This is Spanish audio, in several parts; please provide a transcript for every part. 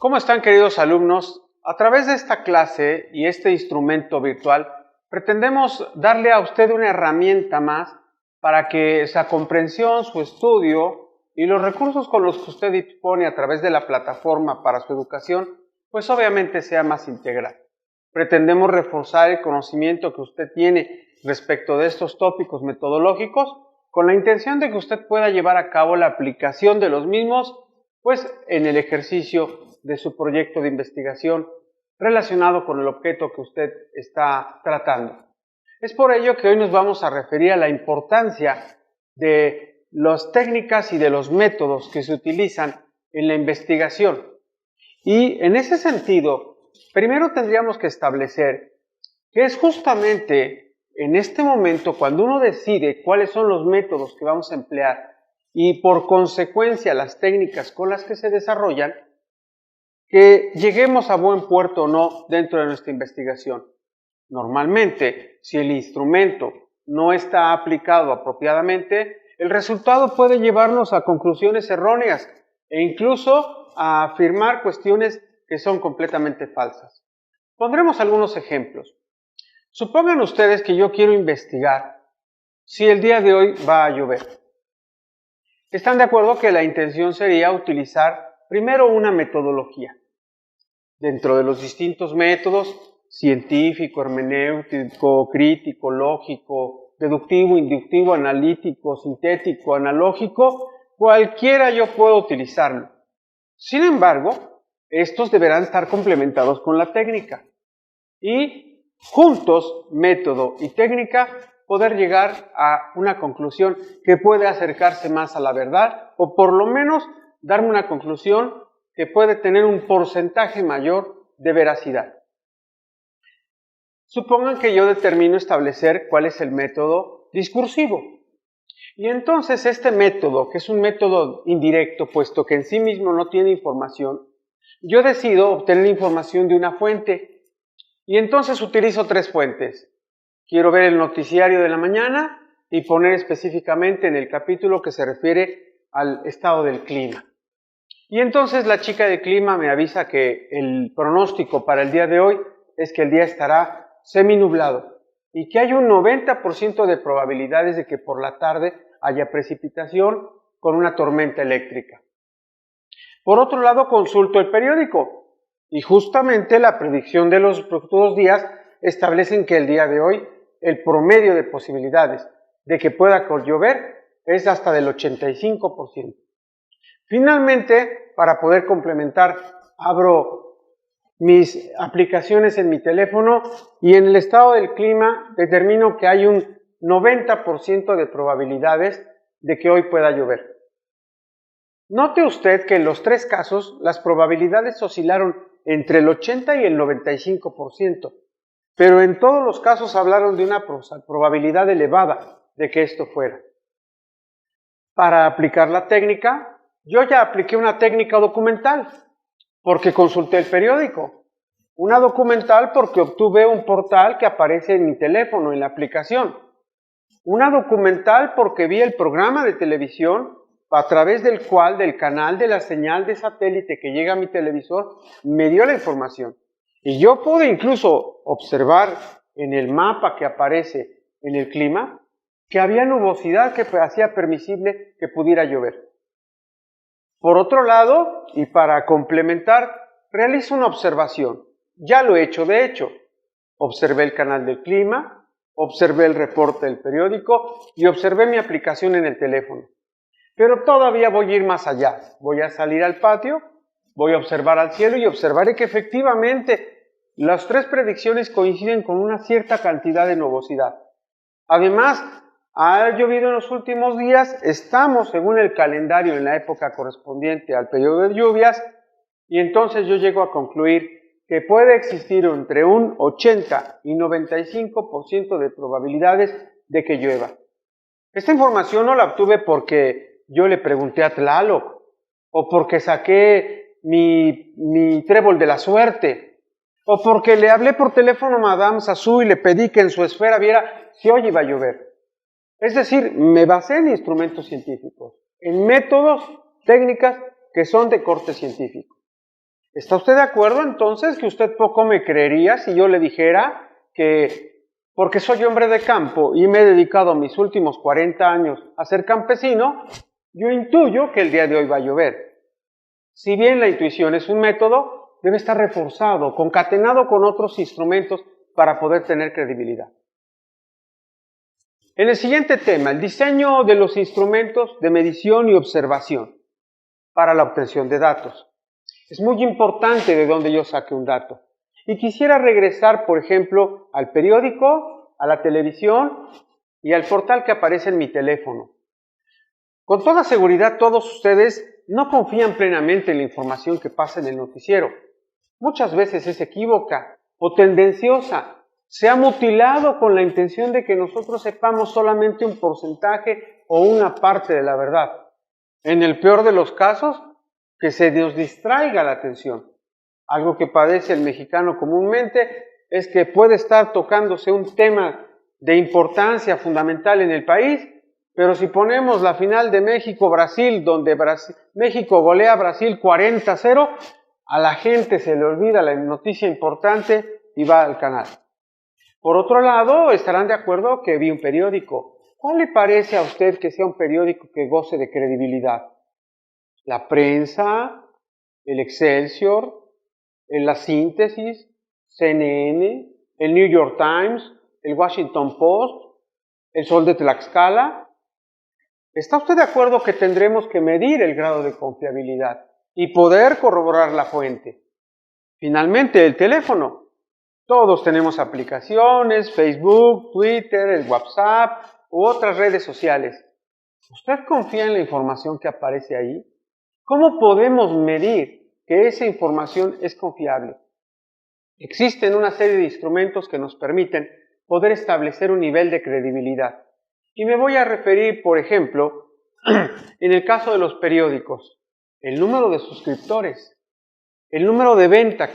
¿Cómo están, queridos alumnos? A través de esta clase y este instrumento virtual, pretendemos darle a usted una herramienta más para que esa comprensión, su estudio y los recursos con los que usted dispone a través de la plataforma para su educación, pues obviamente sea más integral. Pretendemos reforzar el conocimiento que usted tiene respecto de estos tópicos metodológicos con la intención de que usted pueda llevar a cabo la aplicación de los mismos, pues en el ejercicio de su proyecto de investigación relacionado con el objeto que usted está tratando. Es por ello que hoy nos vamos a referir a la importancia de las técnicas y de los métodos que se utilizan en la investigación. Y en ese sentido, primero tendríamos que establecer que es justamente en este momento cuando uno decide cuáles son los métodos que vamos a emplear y por consecuencia las técnicas con las que se desarrollan, que lleguemos a buen puerto o no dentro de nuestra investigación. Normalmente, si el instrumento no está aplicado apropiadamente, el resultado puede llevarnos a conclusiones erróneas e incluso a afirmar cuestiones que son completamente falsas. Pondremos algunos ejemplos. Supongan ustedes que yo quiero investigar si el día de hoy va a llover. ¿Están de acuerdo que la intención sería utilizar primero una metodología? Dentro de los distintos métodos, científico, hermenéutico, crítico, lógico, deductivo, inductivo, analítico, sintético, analógico, cualquiera yo puedo utilizarlo. Sin embargo, estos deberán estar complementados con la técnica y juntos, método y técnica, poder llegar a una conclusión que puede acercarse más a la verdad o por lo menos darme una conclusión que puede tener un porcentaje mayor de veracidad. Supongan que yo determino establecer cuál es el método discursivo. Y entonces este método, que es un método indirecto, puesto que en sí mismo no tiene información, yo decido obtener información de una fuente. Y entonces utilizo tres fuentes. Quiero ver el noticiario de la mañana y poner específicamente en el capítulo que se refiere al estado del clima. Y entonces la chica de clima me avisa que el pronóstico para el día de hoy es que el día estará seminublado y que hay un 90% de probabilidades de que por la tarde haya precipitación con una tormenta eléctrica. Por otro lado, consulto el periódico y justamente la predicción de los futuros días establecen que el día de hoy el promedio de posibilidades de que pueda llover es hasta del 85%. Finalmente, para poder complementar, abro mis aplicaciones en mi teléfono y en el estado del clima determino que hay un 90% de probabilidades de que hoy pueda llover. Note usted que en los tres casos las probabilidades oscilaron entre el 80 y el 95%, pero en todos los casos hablaron de una probabilidad elevada de que esto fuera. Para aplicar la técnica, yo ya apliqué una técnica documental, porque consulté el periódico. Una documental porque obtuve un portal que aparece en mi teléfono, en la aplicación. Una documental porque vi el programa de televisión a través del cual, del canal de la señal de satélite que llega a mi televisor, me dio la información. Y yo pude incluso observar en el mapa que aparece en el clima que había nubosidad que hacía permisible que pudiera llover. Por otro lado, y para complementar, realizo una observación. Ya lo he hecho, de hecho. Observé el canal del clima, observé el reporte del periódico y observé mi aplicación en el teléfono. Pero todavía voy a ir más allá. Voy a salir al patio, voy a observar al cielo y observaré que efectivamente las tres predicciones coinciden con una cierta cantidad de nubosidad. Además, ha llovido en los últimos días, estamos según el calendario en la época correspondiente al periodo de lluvias y entonces yo llego a concluir que puede existir entre un 80 y 95% de probabilidades de que llueva. Esta información no la obtuve porque yo le pregunté a Tlaloc o porque saqué mi trébol de la suerte o porque le hablé por teléfono a Madame Sassou y le pedí que en su esfera viera si hoy iba a llover. Es decir, me basé en instrumentos científicos, en métodos, técnicas que son de corte científico. ¿Está usted de acuerdo entonces que usted poco me creería si yo le dijera que porque soy hombre de campo y me he dedicado mis últimos 40 años a ser campesino, yo intuyo que el día de hoy va a llover? Si bien la intuición es un método, debe estar reforzado, concatenado con otros instrumentos para poder tener credibilidad. En el siguiente tema, el diseño de los instrumentos de medición y observación para la obtención de datos. Es muy importante de dónde yo saque un dato. Y quisiera regresar, por ejemplo, al periódico, a la televisión y al portal que aparece en mi teléfono. Con toda seguridad, todos ustedes no confían plenamente en la información que pasa en el noticiero. Muchas veces es equívoca o tendenciosa. Se ha mutilado con la intención de que nosotros sepamos solamente un porcentaje o una parte de la verdad. En el peor de los casos, que se nos distraiga la atención. Algo que padece el mexicano comúnmente es que puede estar tocándose un tema de importancia fundamental en el país, pero si ponemos la final de México-Brasil, donde México golea a Brasil 40-0, a la gente se le olvida la noticia importante y va al canal. Por otro lado, estarán de acuerdo que vi un periódico. ¿Cuál le parece a usted que sea un periódico que goce de credibilidad? La Prensa, el Excelsior, la Síntesis, CNN, el New York Times, el Washington Post, el Sol de Tlaxcala. ¿Está usted de acuerdo que tendremos que medir el grado de confiabilidad y poder corroborar la fuente? Finalmente, el teléfono. Todos tenemos aplicaciones, Facebook, Twitter, el WhatsApp u otras redes sociales. ¿Usted confía en la información que aparece ahí? ¿Cómo podemos medir que esa información es confiable? Existen una serie de instrumentos que nos permiten poder establecer un nivel de credibilidad. Y me voy a referir, por ejemplo, en el caso de los periódicos, el número de suscriptores, el número de venta,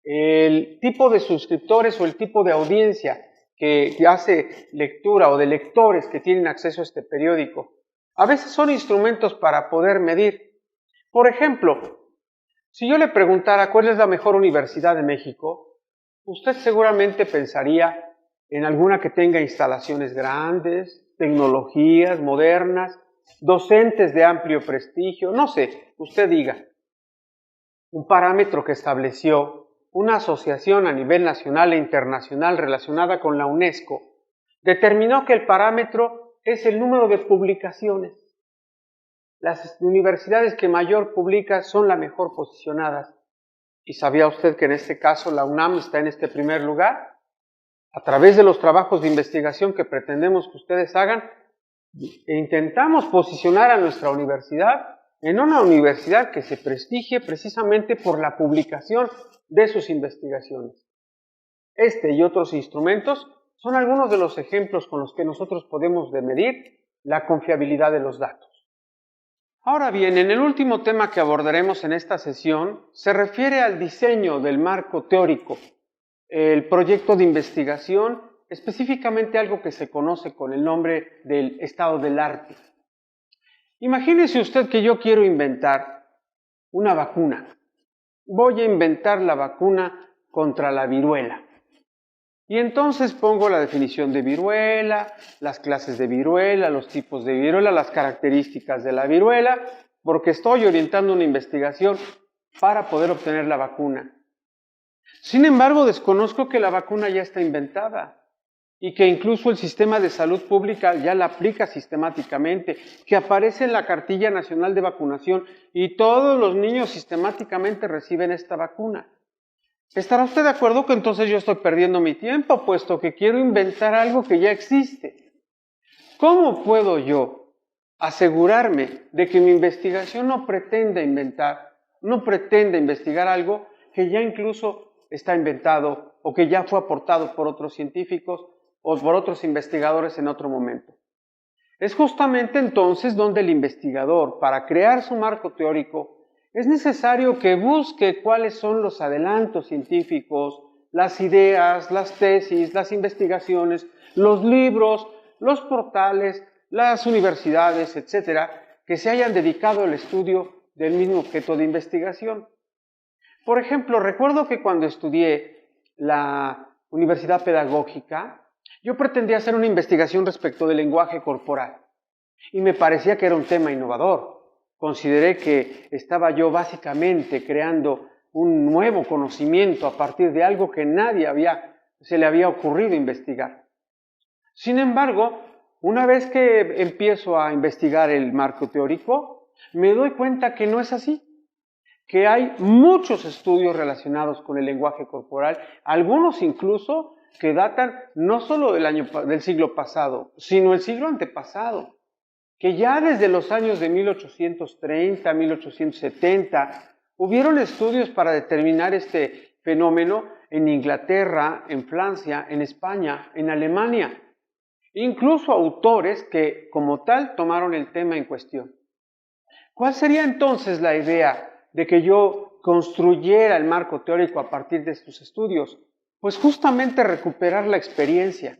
el tipo de suscriptores o el tipo de audiencia que hace lectura o de lectores que tienen acceso a este periódico. A veces son instrumentos para poder medir. Por ejemplo, si yo le preguntara cuál es la mejor universidad de México, usted seguramente pensaría en alguna que tenga instalaciones grandes, tecnologías modernas, docentes de amplio prestigio, no sé, usted diga. Un parámetro que estableció una asociación a nivel nacional e internacional relacionada con la UNESCO determinó que el parámetro es el número de publicaciones. Las universidades que mayor publican son las mejor posicionadas. ¿Y sabía usted que en este caso la UNAM está en este primer lugar? A través de los trabajos de investigación que pretendemos que ustedes hagan, intentamos posicionar a nuestra universidad en una universidad que se prestigie precisamente por la publicación de sus investigaciones. Este y otros instrumentos son algunos de los ejemplos con los que nosotros podemos medir la confiabilidad de los datos. Ahora bien, en el último tema que abordaremos en esta sesión se refiere al diseño del marco teórico, el proyecto de investigación, específicamente algo que se conoce con el nombre del estado del arte. Imagínese usted que yo quiero inventar una vacuna. Voy a inventar la vacuna contra la viruela. Y entonces pongo la definición de viruela, las clases de viruela, los tipos de viruela, las características de la viruela, porque estoy orientando una investigación para poder obtener la vacuna. Sin embargo, desconozco que la vacuna ya está inventada y que incluso el sistema de salud pública ya la aplica sistemáticamente, que aparece en la cartilla nacional de vacunación y todos los niños sistemáticamente reciben esta vacuna. ¿Estará usted de acuerdo que entonces yo estoy perdiendo mi tiempo, puesto que quiero inventar algo que ya existe? ¿Cómo puedo yo asegurarme de que mi investigación no pretenda investigar algo que ya incluso está inventado o que ya fue aportado por otros científicos o por otros investigadores en otro momento? Es justamente entonces donde el investigador, para crear su marco teórico, es necesario que busque cuáles son los adelantos científicos, las ideas, las tesis, las investigaciones, los libros, los portales, las universidades, etcétera, que se hayan dedicado al estudio del mismo objeto de investigación. Por ejemplo, recuerdo que cuando estudié la Universidad Pedagógica, yo pretendía hacer una investigación respecto del lenguaje corporal y me parecía que era un tema innovador. Consideré que estaba yo básicamente creando un nuevo conocimiento a partir de algo que nadie se le había ocurrido investigar. Sin embargo, una vez que empiezo a investigar el marco teórico, me doy cuenta que no es así, que hay muchos estudios relacionados con el lenguaje corporal, algunos incluso que datan no solo del siglo pasado, sino el siglo antepasado, que ya desde los años de 1830, 1870, hubieron estudios para determinar este fenómeno en Inglaterra, en Francia, en España, en Alemania. Incluso autores que, como tal, tomaron el tema en cuestión. ¿Cuál sería entonces la idea de que yo construyera el marco teórico a partir de estos estudios? Pues justamente recuperar la experiencia.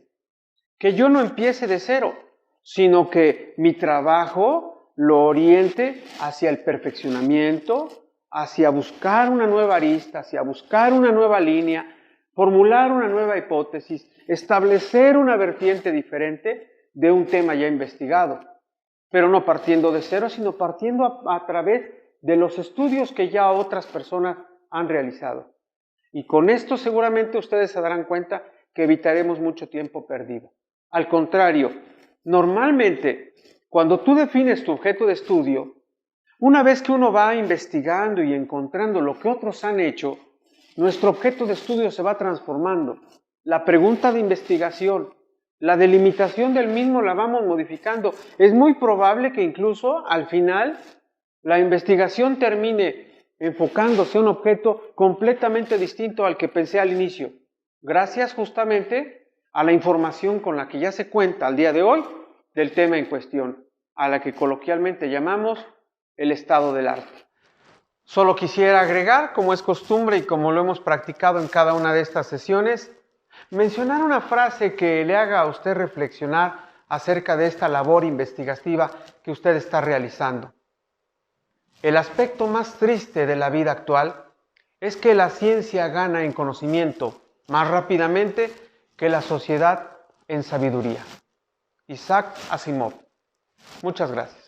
Que yo no empiece de cero, sino que mi trabajo lo oriente hacia el perfeccionamiento, hacia buscar una nueva arista, hacia buscar una nueva línea, formular una nueva hipótesis, establecer una vertiente diferente de un tema ya investigado, pero no partiendo de cero, sino partiendo a través de los estudios que ya otras personas han realizado. Y con esto seguramente ustedes se darán cuenta que evitaremos mucho tiempo perdido. Al contrario, normalmente, cuando tú defines tu objeto de estudio, una vez que uno va investigando y encontrando lo que otros han hecho, nuestro objeto de estudio se va transformando. La pregunta de investigación, la delimitación del mismo la vamos modificando. Es muy probable que incluso al final la investigación termine enfocándose a un objeto completamente distinto al que pensé al inicio, gracias justamente a la información con la que ya se cuenta al día de hoy del tema en cuestión, a la que coloquialmente llamamos el estado del arte. Solo quisiera agregar, como es costumbre y como lo hemos practicado en cada una de estas sesiones, mencionar una frase que le haga a usted reflexionar acerca de esta labor investigativa que usted está realizando. El aspecto más triste de la vida actual es que la ciencia gana en conocimiento más rápidamente que la sociedad en sabiduría. Isaac Asimov. Muchas gracias.